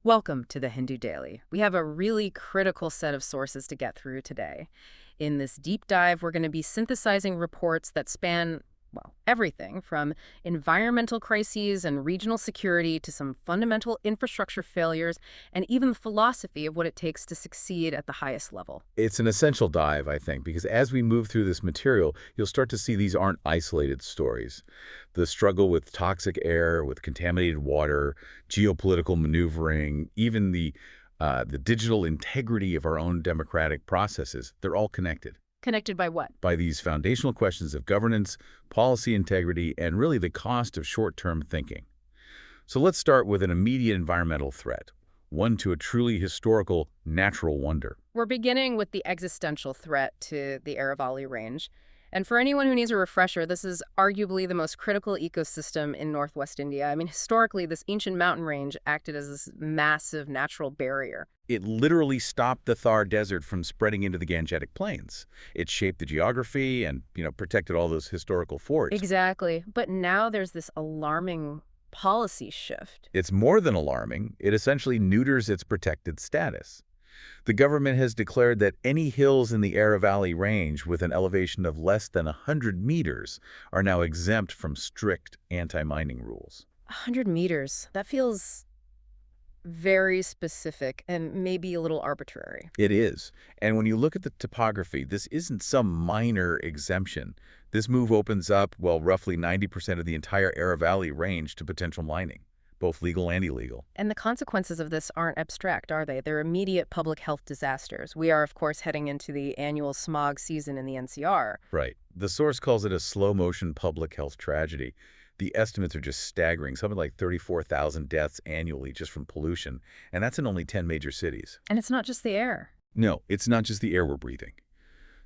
Welcome to the Hindu Daily. We have a really critical set of sources to get through today. In this deep dive, we're going to be synthesizing reports that span, well, everything from environmental crises and regional security to some fundamental infrastructure failures and even the philosophy of what it takes to succeed at the highest level. It's an essential dive, I think, because as we move through this material, you'll start to see these aren't isolated stories. The struggle with toxic air, with contaminated water, geopolitical maneuvering, even the digital integrity of our own democratic processes, they're all connected Connected by what? by these foundational questions of governance, policy integrity, and really the cost of short-term thinking. So let's start with an immediate environmental threat, one to a truly historical natural wonder. We're beginning with the existential threat to the Aravalli Range. And for anyone who needs a refresher, this is arguably the most critical ecosystem in northwest India. I mean, historically, this ancient mountain range acted as this massive natural barrier. It literally stopped the Thar Desert from spreading into the Gangetic Plains. It shaped the geography and, protected all those historical forests. Exactly. But now there's this alarming policy shift. It's more than alarming. It essentially neuters its protected status. The government has declared that any hills in the Aravalli Range with an elevation of less than 100 meters are now exempt from strict anti-mining rules. 100 meters. That feels very specific and maybe a little arbitrary. It is. And when you look at the topography, this isn't some minor exemption. This move opens up, well, roughly 90% of the entire Aravalli Range to potential mining, both legal and illegal. And the consequences of this aren't abstract, are they? They're immediate public health disasters. We are, of course, heading into the annual smog season in the NCR. Right. The source calls it a slow-motion public health tragedy. The estimates are just staggering, something like 34,000 deaths annually just from pollution, and that's in only 10 major cities. And it's not just the air. No, it's not just the air we're breathing.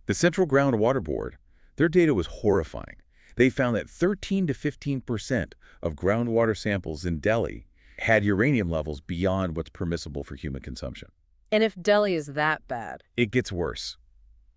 The Central Groundwater Board, their data was horrifying. They found that 13 to 15% of groundwater samples in Delhi had uranium levels beyond what's permissible for human consumption. And if Delhi is that bad, It gets worse.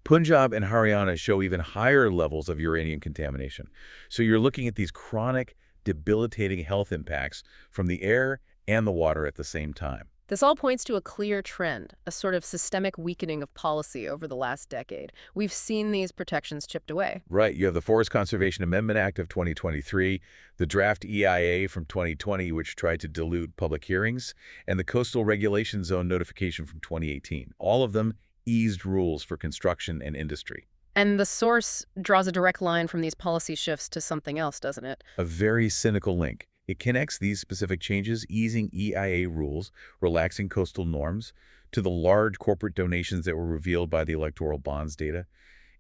Punjab and Haryana show even higher levels of uranium contamination. So you're looking at these chronic, debilitating health impacts from the air and the water at the same time. this all points to a clear trend, a sort of systemic weakening of policy over the last decade. We've seen these protections chipped away. Right. You have the Forest Conservation Amendment Act of 2023, the draft EIA from 2020, which tried to dilute public hearings, and the Coastal Regulation Zone notification from 2018. All of them eased rules for construction and industry. And the source draws a direct line from these policy shifts to something else, doesn't it? A very cynical link. It connects these specific changes, easing EIA rules, relaxing coastal norms, to the large corporate donations that were revealed by the electoral bonds data.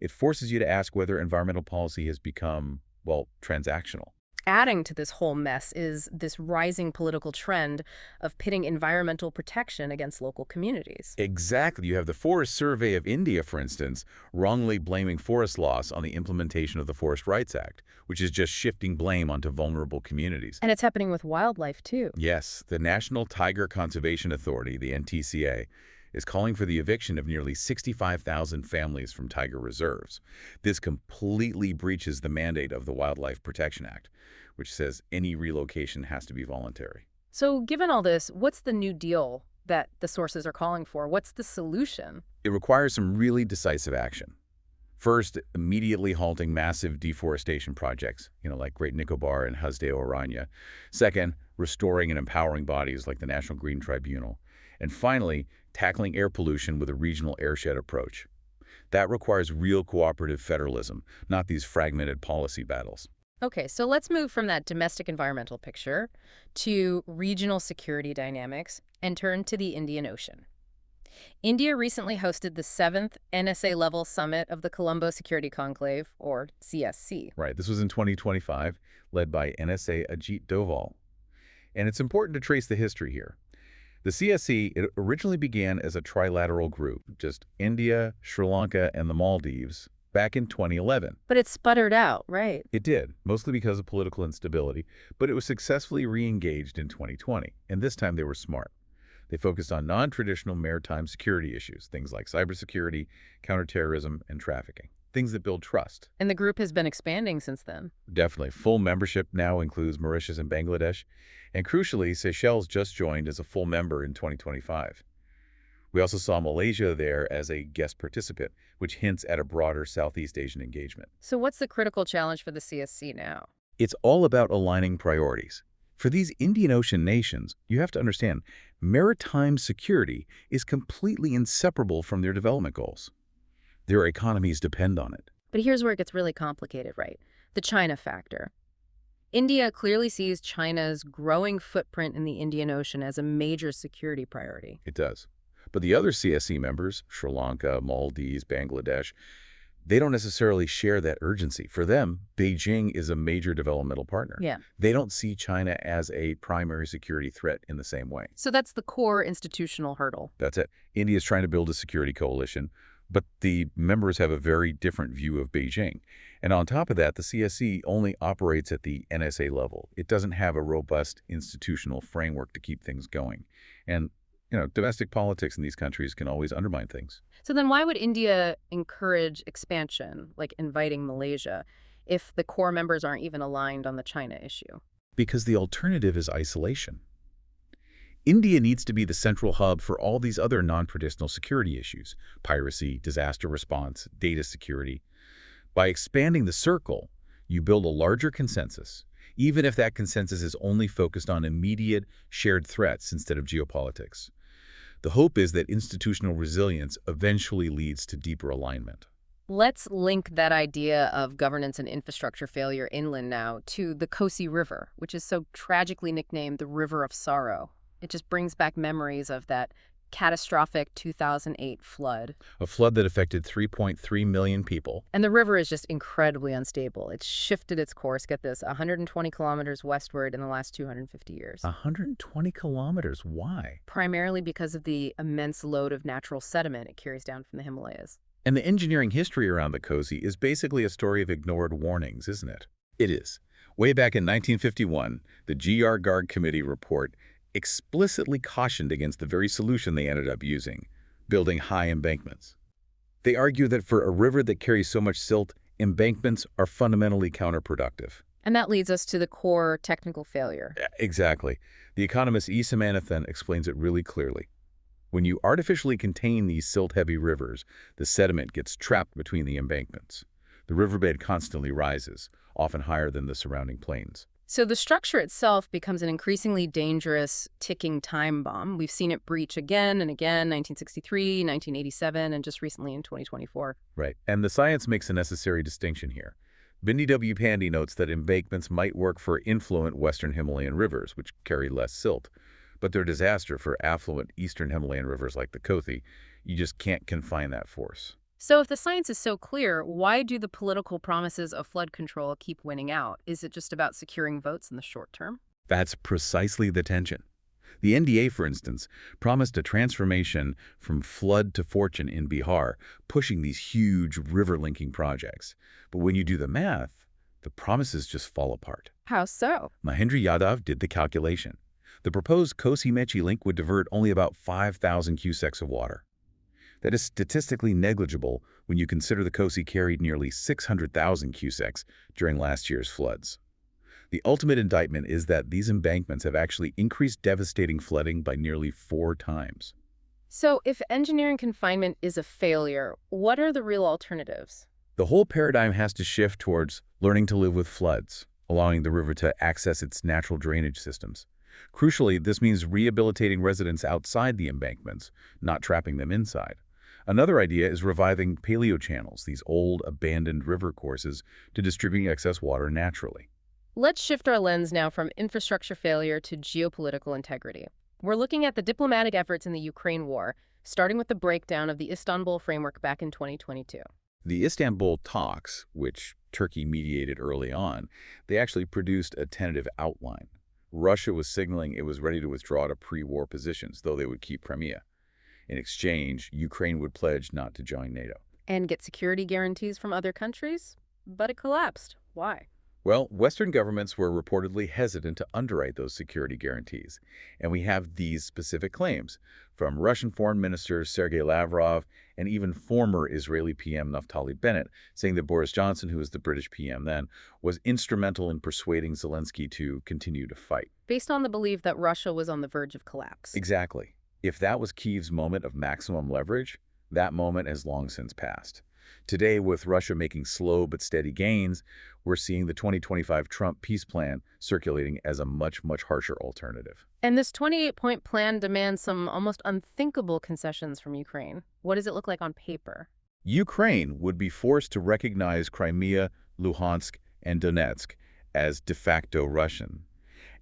It forces you to ask whether environmental policy has become, well, transactional. Adding to this whole mess is this rising political trend of pitting environmental protection against local communities. Exactly. You have the Forest Survey of India, for instance, wrongly blaming forest loss on the implementation of the Forest Rights Act, which is just shifting blame onto vulnerable communities. And it's happening with wildlife, too. Yes, the National Tiger Conservation Authority, the NTCA, is calling for the eviction of nearly 65,000 families from tiger reserves. This completely breaches the mandate of the Wildlife Protection Act, which says any relocation has to be voluntary. So given all this, what's the new deal that the sources are calling for? What's the solution? It requires some really decisive action. First, immediately halting massive deforestation projects, like Great Nicobar and Hasdeo Aranya. Second, restoring and empowering bodies like the National Green Tribunal. And finally, tackling air pollution with a regional airshed approach. That requires real cooperative federalism, not these fragmented policy battles. Okay, so let's move from that domestic environmental picture to regional security dynamics and turn to the Indian Ocean. India recently hosted the 7th NSA-level summit of the Colombo Security Conclave, or CSC. Right, this was in 2025, led by NSA Ajit Doval. And it's important to trace the history here. The CSC, it originally began as a trilateral group, just India, Sri Lanka, and the Maldives, back in 2011. But it sputtered out, right? It did, mostly because of political instability, but it was successfully re-engaged in 2020, and this time they were smart. They focused on non-traditional maritime security issues, things like cybersecurity, counterterrorism, and trafficking. things that build trust. And the group has been expanding since then. Definitely. Full membership now includes Mauritius and Bangladesh. And crucially, Seychelles just joined as a full member in 2025. We also saw Malaysia there as a guest participant, which hints at a broader Southeast Asian engagement. So what's the critical challenge for the CSC now? It's all about aligning priorities. For these Indian Ocean nations, you have to understand, maritime security is completely inseparable from their development goals. Their economies depend on it. But here's where it gets really complicated, right? The China factor. India clearly sees China's growing footprint in the Indian Ocean as a major security priority. It does. But the other CSC members, Sri Lanka, Maldives, Bangladesh, they don't necessarily share that urgency. For them, Beijing is a major developmental partner. Yeah. They don't see China as a primary security threat in the same way. So that's the core institutional hurdle. That's it. India is trying to build a security coalition, but the members have a very different view of Beijing. And on top of that, the CSC only operates at the NSA level. It doesn't have a robust institutional framework to keep things going. And domestic politics in these countries can always undermine things. So then why would India encourage expansion, like inviting Malaysia, if the core members aren't even aligned on the China issue? Because the alternative is isolation. India needs to be the central hub for all these other non-traditional security issues: piracy, disaster response, data security. By expanding the circle, you build a larger consensus, even if that consensus is only focused on immediate, shared threats instead of geopolitics. The hope is that institutional resilience eventually leads to deeper alignment. Let's link that idea of governance and infrastructure failure inland now to the Kosi River, which is so tragically nicknamed the River of Sorrow. It just brings back memories of that catastrophic 2008 flood. A flood that affected 3.3 million people. And the river is just incredibly unstable. It's shifted its course, get this, 120 kilometers westward in the last 250 years. 120 kilometers? Why? Primarily because of the immense load of natural sediment it carries down from the Himalayas. And the engineering history around the Kosi is basically a story of ignored warnings, isn't it? It is. Way back in 1951, the GR Garg Committee report explicitly cautioned against the very solution they ended up using: building high embankments. They argue that for a river that carries so much silt, embankments are fundamentally counterproductive. And that leads us to the core technical failure. Exactly. The economist E. Samanathan explains it really clearly. When you artificially contain these silt-heavy rivers, the sediment gets trapped between the embankments. The riverbed constantly rises, often higher than the surrounding plains. So the structure itself becomes an increasingly dangerous ticking time bomb. We've seen it breach again and again, 1963, 1987, and just recently in 2024. Right. And the science makes a necessary distinction here. Bindi W. Pandey notes that embankments might work for influent western Himalayan rivers, which carry less silt. But they're a disaster for affluent eastern Himalayan rivers like the Kosi. You just can't confine that force. So if the science is so clear, why do the political promises of flood control keep winning out? Is it just about securing votes in the short term? That's precisely the tension. The NDA, for instance, promised a transformation from flood to fortune in Bihar, pushing these huge river-linking projects. But when you do the math, the promises just fall apart. How so? Mahendra Yadav did the calculation. The proposed Kosi-Mechi link would divert only about 5,000 cusecs of water. That is statistically negligible when you consider the Kosi carried nearly 600,000 cusecs during last year's floods. The ultimate indictment is that these embankments have actually increased devastating flooding by nearly 4 times. So if engineering confinement is a failure, what are the real alternatives? The whole paradigm has to shift towards learning to live with floods, allowing the river to access its natural drainage systems. Crucially, this means rehabilitating residents outside the embankments, not trapping them inside. Another idea is reviving paleochannels, these old, abandoned river courses, to distribute excess water naturally. Let's shift our lens now from infrastructure failure to geopolitical integrity. We're looking at the diplomatic efforts in the Ukraine war, starting with the breakdown of the Istanbul framework back in 2022. The Istanbul talks, which Turkey mediated early on, they actually produced a tentative outline. Russia was signaling it was ready to withdraw to pre-war positions, though they would keep Crimea. In exchange, Ukraine would pledge not to join NATO. And get security guarantees from other countries? But it collapsed. Why? Well, Western governments were reportedly hesitant to underwrite those security guarantees, and we have these specific claims from Russian Foreign Minister Sergei Lavrov and even former Israeli PM Naftali Bennett, saying that Boris Johnson, who was the British PM then, was instrumental in persuading Zelensky to continue to fight. Based on the belief that Russia was on the verge of collapse. Exactly. If that was Kyiv's moment of maximum leverage, that moment has long since passed. Today, with Russia making slow but steady gains, we're seeing the 2025 Trump peace plan circulating as a much, much harsher alternative. And this 28-point plan demands some almost unthinkable concessions from Ukraine. What does it look like on paper? Ukraine would be forced to recognize Crimea, Luhansk, and Donetsk as de facto Russian.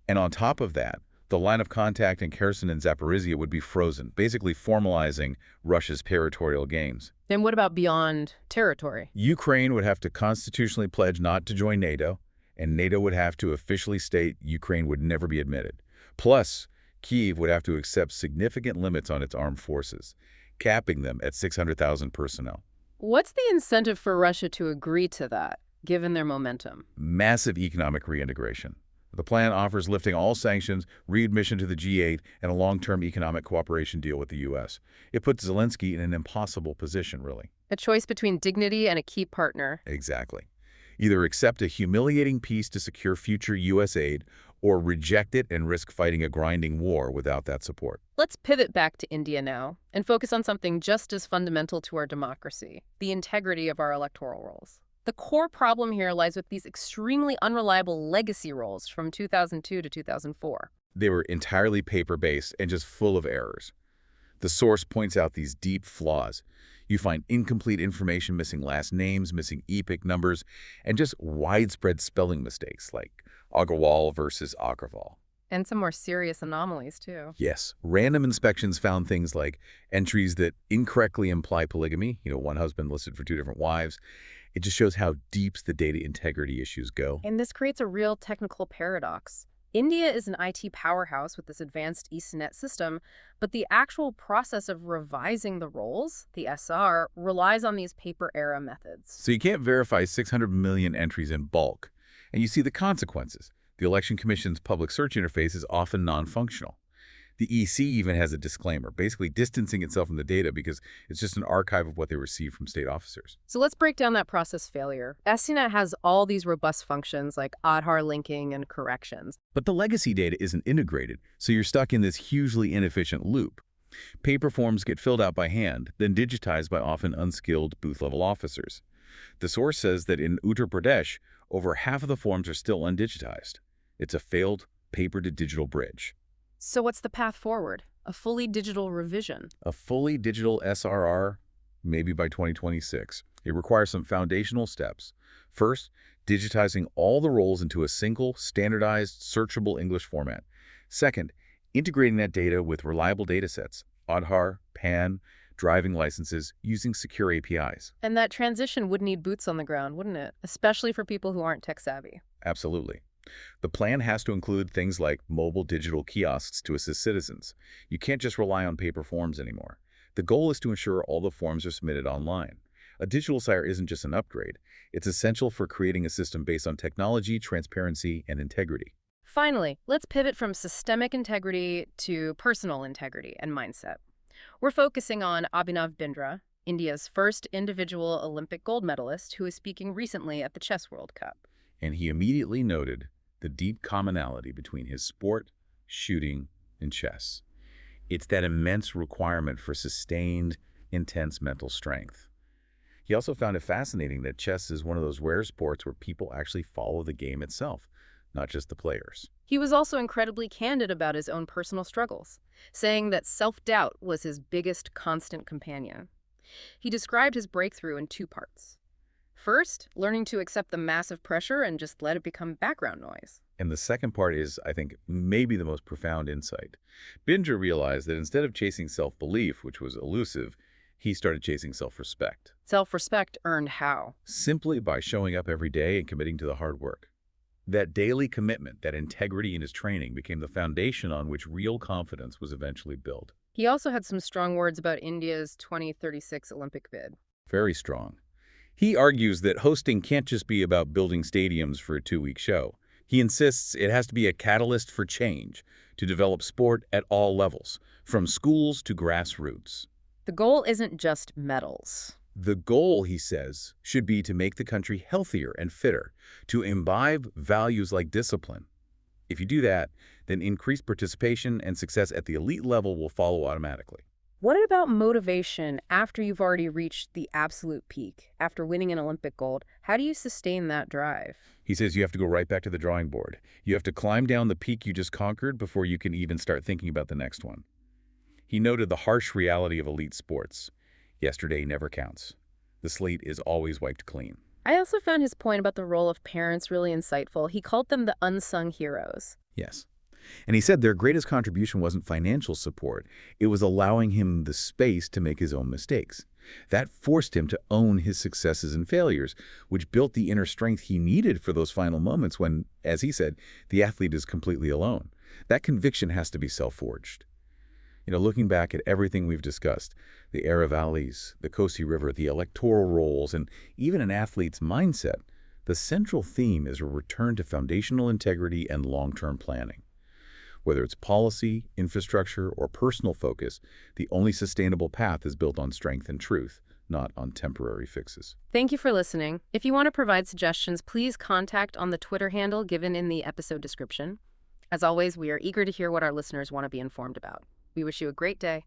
And on top of that, the line of contact in Kherson and Zaporizhia would be frozen, basically formalizing Russia's territorial gains. Then what about beyond territory? Ukraine would have to constitutionally pledge not to join NATO, and NATO would have to officially state Ukraine would never be admitted. Plus, Kyiv would have to accept significant limits on its armed forces, capping them at 600,000 personnel. What's the incentive for Russia to agree to that, given their momentum? Massive economic reintegration. The plan offers lifting all sanctions, readmission to the G8, and a long-term economic cooperation deal with the U.S. It puts Zelensky in an impossible position, really. A choice between dignity and a key partner. Exactly. Either accept a humiliating peace to secure future U.S. aid, or reject it and risk fighting a grinding war without that support. Let's pivot back to India now and focus on something just as fundamental to our democracy, the integrity of our electoral rolls. The core problem here lies with these extremely unreliable legacy rolls from 2002 to 2004. They were entirely paper-based and just full of errors. The source points out these deep flaws. You find incomplete information, missing last names, missing epoch numbers, and just widespread spelling mistakes like Agarwal versus Agrawal. And some more serious anomalies, too. Yes, random inspections found things like entries that incorrectly imply polygamy, one husband listed for two different wives. It just shows how deep the data integrity issues go. And this creates a real technical paradox. India is an IT powerhouse with this advanced EastNet system, but the actual process of revising the rolls, the SR, relies on these paper-era methods. So you can't verify 600 million entries in bulk. And you see the consequences. The Election Commission's public search interface is often non-functional. The EC even has a disclaimer, basically distancing itself from the data because it's just an archive of what they receive from state officers. So let's break down that process failure. EastNet has all these robust functions like Aadhaar linking and corrections. But the legacy data isn't integrated, so you're stuck in this hugely inefficient loop. Paper forms get filled out by hand, then digitized by often unskilled booth-level officers. The source says that in Uttar Pradesh, over half of the forms are still undigitized. It's a failed paper-to-digital bridge. So what's the path forward? A fully digital revision? A fully digital SRR, maybe by 2026. It requires some foundational steps. First, digitizing all the roles into a single, standardized, searchable English format. Second, integrating that data with reliable datasets, Aadhaar, PAN, driving licenses, using secure APIs. And that transition would need boots on the ground, wouldn't it? Especially for people who aren't tech-savvy. Absolutely. The plan has to include things like mobile digital kiosks to assist citizens. You can't just rely on paper forms anymore. The goal is to ensure all the forms are submitted online. A digital signer isn't just an upgrade. It's essential for creating a system based on technology, transparency, and integrity. Finally, let's pivot from systemic integrity to personal integrity and mindset. We're focusing on Abhinav Bindra, India's first individual Olympic gold medalist who is speaking recently at the Chess World Cup. And he immediately noted the deep commonality between his sport, shooting, and chess. It's that immense requirement for sustained, intense mental strength. He also found it fascinating that chess is one of those rare sports where people actually follow the game itself, not just the players. He was also incredibly candid about his own personal struggles, saying that self-doubt was his biggest constant companion. He described his breakthrough in two parts. First, learning to accept the massive pressure and just let it become background noise. And the second part is, I think, maybe the most profound insight. Bindra realized that instead of chasing self-belief, which was elusive, he started chasing self-respect. Self-respect earned how? Simply by showing up every day and committing to the hard work. That daily commitment, that integrity in his training became the foundation on which real confidence was eventually built. He also had some strong words about India's 2036 Olympic bid. Very strong. He argues that hosting can't just be about building stadiums for a two-week show. He insists it has to be a catalyst for change, to develop sport at all levels, from schools to grassroots. The goal isn't just medals. The goal, he says, should be to make the country healthier and fitter, to imbibe values like discipline. If you do that, then increased participation and success at the elite level will follow automatically. What about motivation after you've already reached the absolute peak? After winning an Olympic gold, how do you sustain that drive? He says you have to go right back to the drawing board. You have to climb down the peak you just conquered before you can even start thinking about the next one. He noted the harsh reality of elite sports. Yesterday never counts. The slate is always wiped clean. I also found his point about the role of parents really insightful. He called them the unsung heroes. Yes. And he said their greatest contribution wasn't financial support. It was allowing him the space to make his own mistakes. That forced him to own his successes and failures, which built the inner strength he needed for those final moments when, as he said, the athlete is completely alone. That conviction has to be self-forged. Looking back at everything we've discussed, the Era valleys, the Kosi River, the electoral roles, and even an athlete's mindset, the central theme is a return to foundational integrity and long-term planning. Whether it's policy, infrastructure, or personal focus, the only sustainable path is built on strength and truth, not on temporary fixes. Thank you for listening. If you want to provide suggestions, please contact on the Twitter handle given in the episode description. As always, we are eager to hear what our listeners want to be informed about. We wish you a great day.